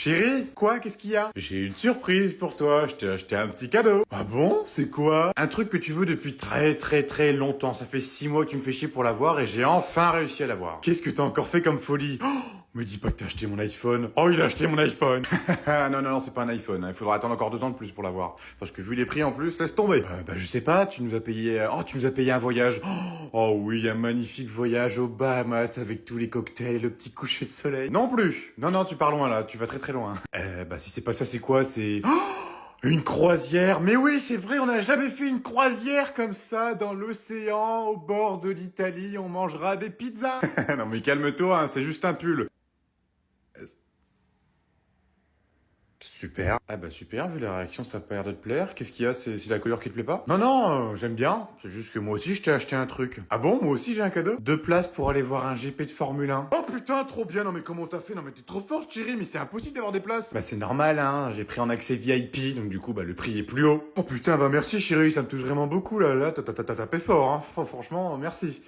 Chérie, quoi? Qu'est-ce qu'il y a? J'ai une surprise pour toi, je t'ai acheté un petit cadeau. Ah bon? C'est quoi? Un truc que tu veux depuis très longtemps. Ça fait 6 mois que tu me fais chier pour l'avoir et j'ai enfin réussi à l'avoir. Qu'est-ce que t'as encore fait comme folie? Me dis pas que t'as acheté mon iPhone. Oh, il a acheté mon iPhone. Non, c'est pas un iPhone. Il faudra attendre encore 2 ans de plus pour l'avoir. Parce que vu les prix en plus, laisse tomber. Je sais pas, tu nous as payé... Oh, tu nous as payé un voyage. Oh oui, un magnifique voyage aux Bahamas avec tous les cocktails et le petit coucher de soleil. Non plus. Non, tu pars loin là, tu vas très loin. Si c'est pas ça, c'est quoi? C'est... Une croisière. Mais oui, c'est vrai, on n'a jamais fait une croisière comme ça dans l'océan, au bord de l'Italie. On mangera des pizzas. Non mais calme-toi, hein, c'est juste un pull. Super. Ah bah super, vu la réaction, ça a pas l'air de te plaire. Qu'est-ce qu'il y a? C'est la couleur qui te plaît pas? Non, j'aime bien. C'est juste que moi aussi, je t'ai acheté un truc. Ah bon? Moi aussi, j'ai un cadeau? 2 places pour aller voir un GP de Formule 1. Oh putain, trop bien. Non mais comment t'as fait? Non mais t'es trop forte, chérie, mais c'est impossible d'avoir des places. Bah c'est normal, hein. J'ai pris en accès VIP, donc du coup, le prix est plus haut. Oh putain, merci chérie, ça me touche vraiment beaucoup, là. T'as tapé fort, hein. Franchement, merci.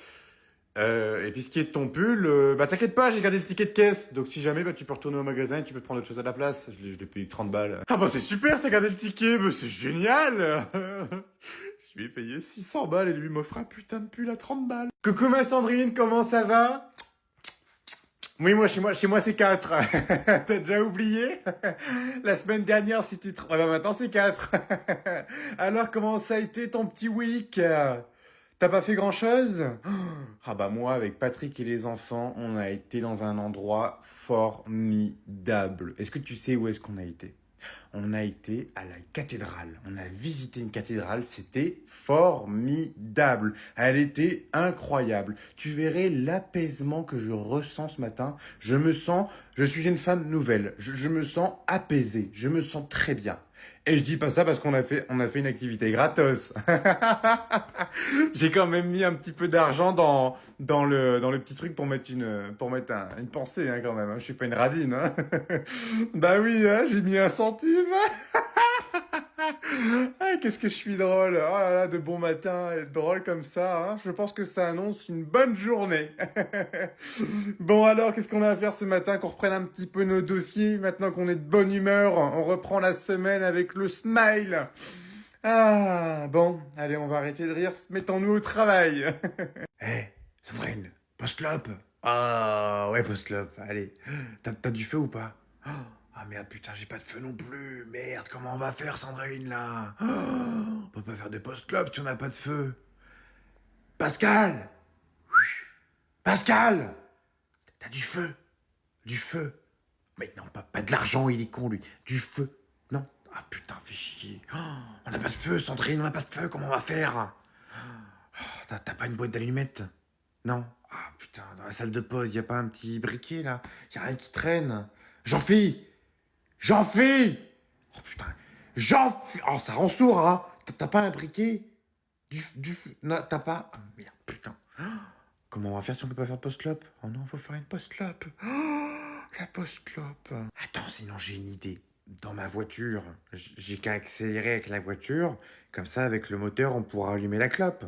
Et puis ce qui est de ton pull, t'inquiète pas, j'ai gardé le ticket de caisse. Donc si jamais, tu peux retourner au magasin et tu peux te prendre autre chose à la place. Je l'ai payé 30 balles. Ah c'est super, t'as gardé le ticket, c'est génial. Je lui ai payé 600 balles et lui m'offre un putain de pull à 30 balles. Coucou ma Sandrine, comment ça va? Oui, chez moi c'est 4. T'as déjà oublié? La semaine dernière c'était 3, maintenant c'est 4. Alors comment ça a été ton petit week? T'as pas fait grand-chose? Moi, avec Patrick et les enfants, on a été dans un endroit formidable. Est-ce que tu sais où est-ce qu'on a été? On a été à la cathédrale. On a visité une cathédrale, c'était formidable. Elle était incroyable. Tu verrais l'apaisement que je ressens ce matin. Je suis une femme nouvelle. Je me sens apaisée. Je me sens très bien. Et je dis pas ça parce qu'on a fait une activité gratos. J'ai quand même mis un petit peu d'argent dans le petit truc pour mettre une pensée, hein, quand même. Je suis pas une radine, hein. Bah oui, hein, j'ai mis 1 centime. Ah, qu'est-ce que je suis drôle. Oh là là, de bon matin, être drôle comme ça, hein. Je pense que ça annonce une bonne journée. Bon alors, qu'est-ce qu'on a à faire ce matin? Qu'on reprenne un petit peu nos dossiers. Maintenant qu'on est de bonne humeur, on reprend la semaine avec le smile. Ah, bon, allez, on va arrêter de rire, mettons-nous au travail. Sandrine, post-clope. Ah, ouais, post-clope, allez. T'as du feu ou pas? Ah merde, putain, j'ai pas de feu non plus. Merde, comment on va faire, Sandrine, là? On peut pas faire de post-clope si on n'a pas de feu. Pascal! Pascal! T'as du feu? Du feu? Mais non, pas de l'argent, il est con, lui. Du feu. Non. Ah putain, fais chier. On n'a pas de feu, Sandrine, on n'a pas de feu, comment on va faire? T'as pas une boîte d'allumettes? Non. Ah putain, dans la salle de pause, y a pas un petit briquet, là? Y a rien qui traîne. Jean-Phi! Oh putain, oh, ça rend sourd, hein. T'as pas un briquet? Du feu? Non, t'as pas? Ah, merde, putain. Comment on va faire si on peut pas faire de post-clope? Oh non, faut faire une post-clope. La post-clope. Attends, sinon j'ai une idée. Dans ma voiture, j'ai qu'à accélérer avec la voiture. Comme ça, avec le moteur, on pourra allumer la clope.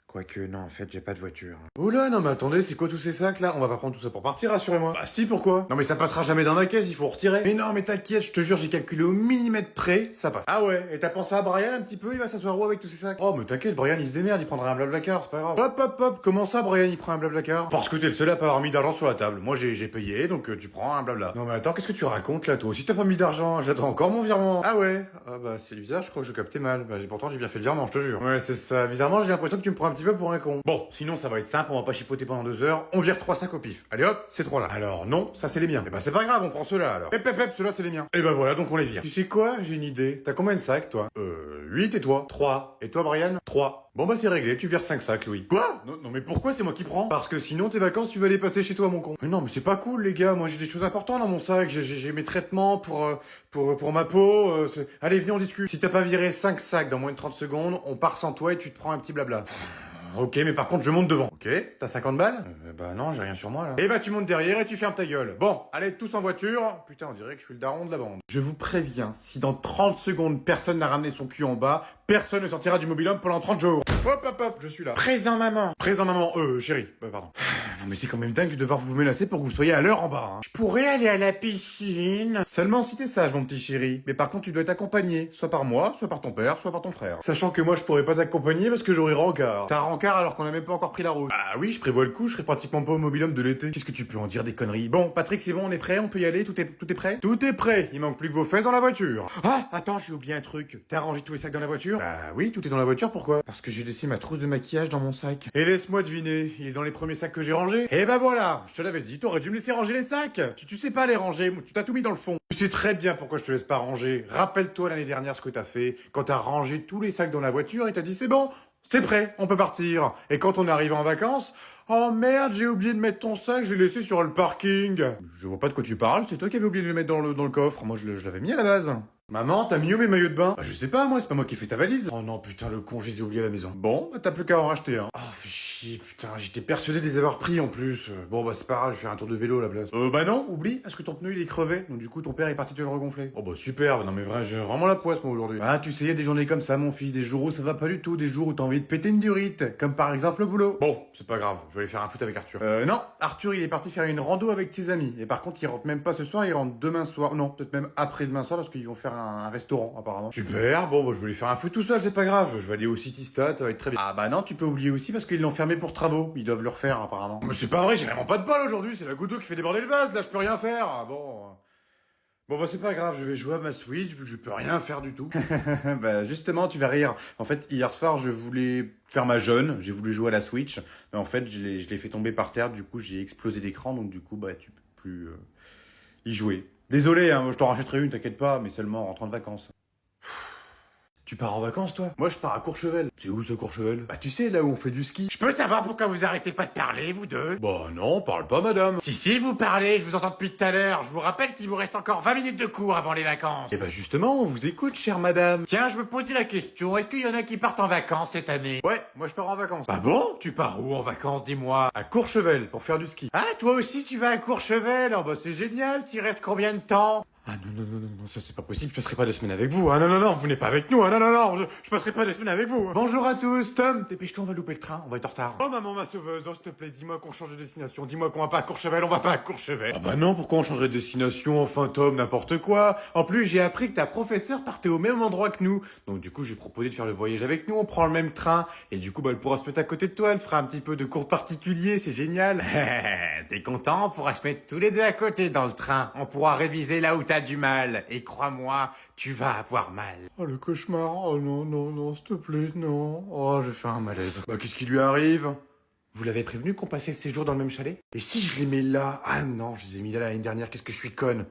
Quoique, non, en fait, j'ai pas de voiture. Oula, non mais attendez, c'est quoi tous ces sacs là? On va pas prendre tout ça pour partir, rassurez-moi. Bah si, pourquoi? Non mais ça passera jamais dans ma caisse, il faut retirer. Mais non, mais t'inquiète, je te jure, j'ai calculé au millimètre près, ça passe. Ah ouais, et t'as pensé à Brian un petit peu? Il va s'asseoir où avec tous ces sacs? Oh mais t'inquiète, Brian il se démerde, il prendra un blablacar, c'est pas grave. Hop, comment ça Brian il prend un blablacar? Parce que t'es le seul à pas avoir mis d'argent sur la table. Moi j'ai payé, donc tu prends un blabla. Non mais attends, qu'est-ce que tu racontes là toi? Si t'as pas mis d'argent, j'attends encore mon virement. Ah ouais? Ah bah c'est bizarre, je crois que je captais mal. Pourtant j'ai bien fait le virement, je te jure. Ouais c'est ça, bizarrement j'ai l'impression que tu me prends un petit peu pour un con. Bon, sinon ça va être simple, on va pas chipoter pendant 2 heures, on vire 3 sacs au pif. Allez hop, c'est 3 là. Alors non, ça c'est les miens. C'est pas grave, on prend ceux-là alors. Ceux-là c'est les miens. Et voilà, donc on les vire. Tu sais quoi? J'ai une idée. T'as combien de sacs toi? 8 et toi? 3. Et toi Brian? 3. Bon c'est réglé, tu vires 5 sacs Louis. Quoi? Non mais pourquoi c'est moi qui prends? Parce que sinon tes vacances tu vas les passer chez toi mon con. Mais non mais c'est pas cool les gars, moi j'ai des choses importantes dans mon sac, j'ai mes traitements pour ma peau, allez venez on discute. Si t'as pas viré 5 sacs dans moins de 30 secondes, on part sans toi et tu te prends un petit blabla. Ok, mais par contre, je monte devant. Ok, t'as 50 balles? Bah non, j'ai rien sur moi là. Eh bah tu montes derrière et tu fermes ta gueule. Bon, allez, tous en voiture. Putain, on dirait que je suis le daron de la bande. Je vous préviens, si dans 30 secondes personne n'a ramené son cul en bas, personne ne sortira du mobil-home pendant 30 jours. Hop hop hop, je suis là. Présent maman. Présent maman, chérie. Pardon. Non mais c'est quand même dingue de devoir vous menacer pour que vous soyez à l'heure en bas. Hein. Je pourrais aller à la piscine. Seulement si t'es sage mon petit chéri. Mais par contre tu dois être accompagné, soit par moi, soit par ton père, soit par ton frère. Sachant que moi je pourrais pas t'accompagner parce que j'aurais rencard. T'as rencard alors qu'on a même pas encore pris la route. Ah oui, je prévois le coup, je serai pratiquement pas au mobil-home de l'été. Qu'est-ce que tu peux en dire des conneries? Bon, Patrick, c'est bon, on est prêt, on peut y aller, tout est prêt? Tout est prêt, il manque plus que vos fesses dans la voiture. Ah, attends, j'ai oublié un truc. T'as rangé tous les sacs dans la voiture? Bah oui, tout est dans la voiture, pourquoi? Parce que j'ai laissé ma trousse de maquillage dans mon sac. Et laisse-moi deviner, il est dans les premiers sacs que j'ai rangés? Eh ben voilà, je te l'avais dit, t'aurais dû me laisser ranger les sacs. Tu sais pas les ranger, tu t'as tout mis dans le fond. Tu sais très bien pourquoi je te laisse pas ranger. Rappelle-toi l'année dernière ce que t'as fait, quand t'as rangé tous les sacs dans la voiture et t'as dit c'est bon, c'est prêt, on peut partir. Et quand on arrive en vacances, oh merde, j'ai oublié de mettre ton sac, je l'ai laissé sur le parking. Je vois pas de quoi tu parles, c'est toi qui avais oublié de le mettre dans le coffre. Moi, je l'avais mis à la base. Maman, t'as mis où mes maillots de bain? Bah, je sais pas, moi, c'est pas moi qui ai fait ta valise. Oh non, putain, le con, je les ai oubliés à la maison. Bon, bah, t'as plus qu'à en racheter un. Oh, fais chier, putain, j'étais persuadé de les avoir pris en plus. Bon, bah, c'est pas grave, je vais faire un tour de vélo à la place. Bah non, oublie, parce que ton pneu il est crevé, donc du coup, ton père est parti te le regonfler. Oh, bah, super, non mais vrai, j'ai vraiment la poisse, moi, aujourd'hui. Ah, tu sais, y a des journées comme ça, mon fils, des jours où ça va pas du tout, des jours où t'as envie de péter une durite, comme par exemple le boulot. Bon, c'est pas grave, je vais aller faire un foot avec Arthur. Non, Arthur, il est parti faire une rando avec ses amis, et par contre, il rentre même pas ce soir, il rentre demain soir, non, peut-être même après-demain soir, parce qu'ils vont faire un restaurant. Apparemment. Super, bon, bah, je vais aller faire un foot tout seul, c'est pas grave. Je vais aller au City Stade, ça va être très bien. Ah bah non, tu peux oublier aussi parce qu'ils l'ont fermé pour travaux. Ils doivent le refaire, apparemment. Mais c'est pas vrai, j'ai vraiment pas de bol aujourd'hui, c'est la goutte d'eau qui fait déborder le vase, là, je peux rien faire. Ah, bon. Bon bah c'est pas grave, je vais jouer à ma Switch vu que je peux rien faire du tout. Bah justement, tu vas rire. En fait, hier soir, je voulais faire ma jeune, j'ai voulu jouer à la Switch, mais en fait, je l'ai fait tomber par terre, du coup, j'ai explosé l'écran, donc du coup, bah tu peux plus y jouer. Désolé, hein, je t'en rachèterai une, t'inquiète pas, mais seulement en rentrant de vacances. Tu pars en vacances, toi? Moi, je pars à Courchevel. C'est où, ce Courchevel? Bah, tu sais, là où on fait du ski. Je peux savoir pourquoi vous arrêtez pas de parler, vous deux? Bah, non, parle pas, madame. Si, vous parlez, je vous entends depuis tout à l'heure. Je vous rappelle qu'il vous reste encore 20 minutes de cours avant les vacances. Eh bah, justement, on vous écoute, chère madame. Tiens, je me posais la question, est-ce qu'il y en a qui partent en vacances cette année? Ouais, moi, je pars en vacances. Ah bon? Tu pars où en vacances, dis-moi? À Courchevel, pour faire du ski. Ah, toi aussi, tu vas à Courchevel? Oh, bah, c'est génial, t'y restes combien de temps? Ah non, ça c'est pas possible, je passerai pas 2 semaines avec vous. Ah non, vous n'êtes pas avec nous. Ah non, je passerai pas 2 semaines avec vous. Bonjour à tous, Tom, dépêche-toi, on va louper le train, on va être en retard. Oh maman ma sauveuse, oh s'il te plaît, dis-moi qu'on change de destination, dis-moi qu'on va pas à Courchevel, on va pas à Courchevel. Ah bah non, pourquoi on changerait de destination, enfin Tom, n'importe quoi. En plus, j'ai appris que ta professeure partait au même endroit que nous. Donc du coup, j'ai proposé de faire le voyage avec nous, on prend le même train, et du coup, bah elle pourra se mettre à côté de toi, elle fera un petit peu de cours particuliers, c'est génial. T'es content, on pourra se mettre tous les deux à côté dans le train, on pourra réviser là où t'as du mal. Et crois-moi, tu vas avoir mal. Oh, le cauchemar. Oh non, s'il te plaît, non. Oh, je vais faire un malaise. Bah, qu'est-ce qui lui arrive? Vous l'avez prévenu qu'on passait le séjour dans le même chalet? Et si je les mets là? Ah non, je les ai mis là l'année dernière, qu'est-ce que je suis conne.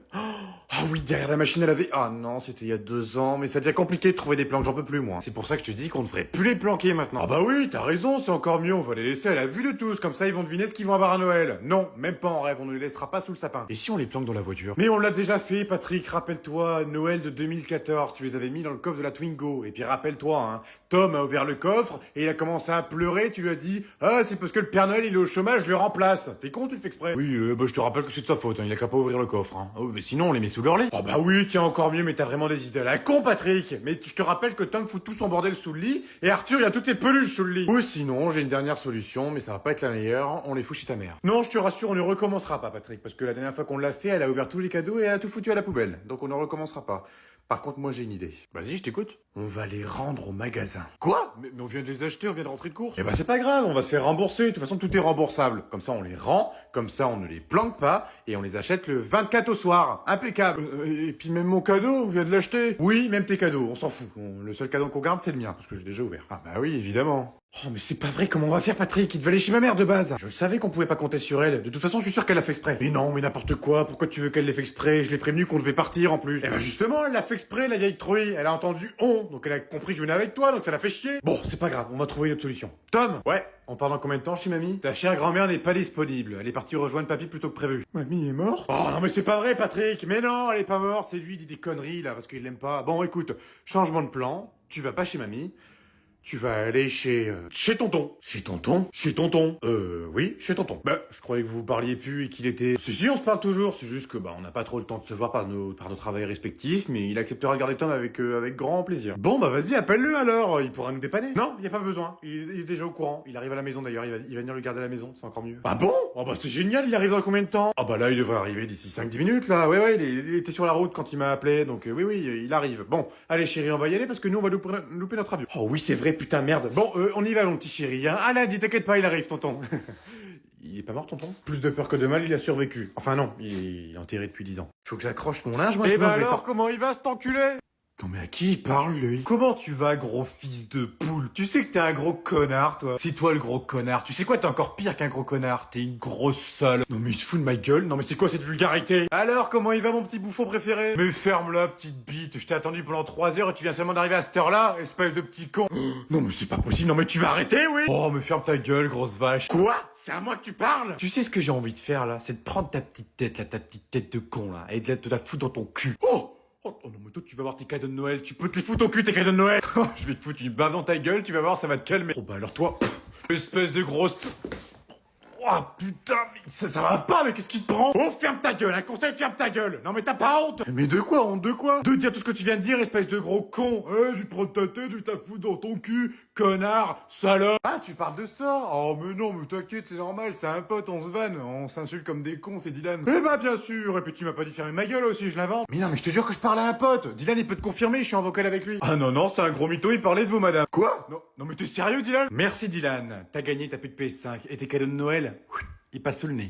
Ah oui, derrière la machine à laver. Ah non, c'était il y a 2 ans, mais ça devient compliqué de trouver des planques, j'en peux plus moi. C'est pour ça que je te dis qu'on devrait plus les planquer maintenant. Ah bah oui, t'as raison, c'est encore mieux, on va les laisser à la vue de tous, comme ça ils vont deviner ce qu'ils vont avoir à Noël. Non, même pas en rêve, on ne les laissera pas sous le sapin. Et si on les planque dans la voiture? Mais on l'a déjà fait, Patrick, rappelle-toi, Noël de 2014, tu les avais mis dans le coffre de la Twingo. Et puis rappelle-toi, hein, Tom a ouvert le coffre et il a commencé à pleurer, tu lui as dit, ah c'est parce que le Père Noël il est au chômage, je le remplace. T'es con, tu le fais exprès? Oui, bah je te rappelle que c'est de sa faute, hein, il a qu'à pas ouvrir le coffre. Hein. Oh, mais sinon on les met sous leur lit. Oh bah oui, tiens, encore mieux, mais t'as vraiment des idées à la con, Patrick. Mais je te rappelle que Tom fout tout son bordel sous le lit, et Arthur, il a toutes ses peluches sous le lit. Ou sinon, j'ai une dernière solution, mais ça va pas être la meilleure, on les fout chez ta mère. Non, je te rassure, on ne recommencera pas, Patrick, parce que la dernière fois qu'on l'a fait, elle a ouvert tous les cadeaux et elle a tout foutu à la poubelle. Donc on ne recommencera pas. Par contre, moi j'ai une idée. Vas-y, je t'écoute. On va les rendre au magasin. Quoi? Mais on vient de les acheter, on vient de rentrer de course. Eh ben c'est pas grave, on va se faire rembourser. De toute façon, tout est remboursable. Comme ça, on les rend, comme ça, on ne les planque pas, et on les achète le 24 au soir. Impeccable. Et puis même mon cadeau, on vient de l'acheter. Oui, même tes cadeaux, on s'en fout. Le seul cadeau qu'on garde, c'est le mien, parce que j'ai déjà ouvert. Ah bah oui, évidemment. Oh mais c'est pas vrai, comment on va faire Patrick? Il devait aller chez ma mère de base. Je le savais qu'on pouvait pas compter sur elle. De toute façon, je suis sûr qu'elle l'a fait exprès. Mais non, mais n'importe quoi, pourquoi tu veux qu'elle l'ait fait exprès? Je l'ai prévenu qu'on devait partir en plus. Eh ben justement, elle l'a fait exprès, la vieille truie. Elle a entendu on, donc elle a compris que je venais avec toi, donc ça l'a fait chier. Bon, c'est pas grave, on va trouver une autre solution. Tom? Ouais, on part dans combien de temps chez mamie? Ta chère grand-mère n'est pas disponible. Elle est partie rejoindre papy plutôt que prévu. Mamie est morte? Oh non mais c'est pas vrai Patrick. Mais non, elle est pas morte, c'est lui qui dit des conneries là parce qu'il l'aime pas. Bon écoute, changement de plan, tu vas pas chez mamie. Tu vas aller chez tonton. Chez tonton? Chez tonton. Oui, chez tonton. Bah, je croyais que vous parliez plus et qu'il était... Si, on se parle toujours, c'est juste que, on n'a pas trop le temps de se voir par nos travails respectifs, mais il acceptera de garder Tom avec grand plaisir. Bon, bah vas-y, appelle-le alors, il pourra nous dépanner. Non, y a pas besoin, il est déjà au courant, il arrive à la maison d'ailleurs, il va venir le garder à la maison, c'est encore mieux. Ah bon? Oh bah c'est génial, il arrive dans combien de temps? Ah bah là, il devrait arriver d'ici 5-10 minutes, là, ouais, il était sur la route quand il m'a appelé, donc oui, il arrive. Bon, allez chérie, on va y aller parce que nous, on va louper notre avion. Oh oui, c'est vrai, putain, merde. Bon, on y va, mon petit chéri, hein. Ah là, dis, t'inquiète pas, il arrive, tonton. Il est pas mort, tonton? Plus de peur que de mal, il a survécu. Enfin non, il est enterré depuis 10 ans. Faut que j'accroche mon linge, moi, Eh sinon ben je vais alors, comment il va cet enculé? Non mais à qui il parle, lui? Comment tu vas, gros fils de poule? Tu sais que t'es un gros connard, toi. C'est toi le gros connard. Tu sais quoi, t'es encore pire qu'un gros connard. T'es une grosse sale. Non mais il se fout de ma gueule. Non mais c'est quoi cette vulgarité? Alors, comment il va, mon petit bouffon préféré? Mais ferme-la, petite bite. Je t'ai attendu pendant 3 heures et tu viens seulement d'arriver à cette heure-là, espèce de petit con. Non mais c'est pas possible. Non mais tu vas arrêter, oui? Oh, mais ferme ta gueule, grosse vache. Quoi? C'est à moi que tu parles? Tu sais ce que j'ai envie de faire, là? C'est de prendre ta petite tête, là, ta petite tête de con, là, et de la foutre dans ton cul. Oh non mais toi tu vas voir tes cadeaux de Noël, tu peux te les foutre au cul tes cadeaux de Noël. Je vais te foutre une bave dans ta gueule, tu vas voir, ça va te calmer. Oh bah alors toi, espèce de grosse... Oh putain, mais ça va pas, mais qu'est-ce qui te prend? Oh ferme ta gueule, un conseil, ferme ta gueule. Non mais t'as pas honte? Mais de quoi, honte de quoi? De dire tout ce que tu viens de dire, espèce de gros con. Je vais te prendre ta tête, je vais te la foutre dans ton cul, connard, salope. Ah, tu parles de ça? Oh, mais non, mais t'inquiète, c'est normal, c'est un pote, on se vanne, on s'insulte comme des cons, c'est Dylan. Eh bah bien sûr, et puis tu m'as pas dit fermer ma gueule aussi, je l'invente. Mais non, mais je te jure que je parle à un pote. Dylan, il peut te confirmer, je suis en vocal avec lui. Ah non, c'est un gros mytho, il parlait de vous madame. Quoi? Non mais t'es sérieux Dylan? Merci Dylan, t'as gagné ta pute PS5 et tes cadeaux de Noël, ils passent sous le nez.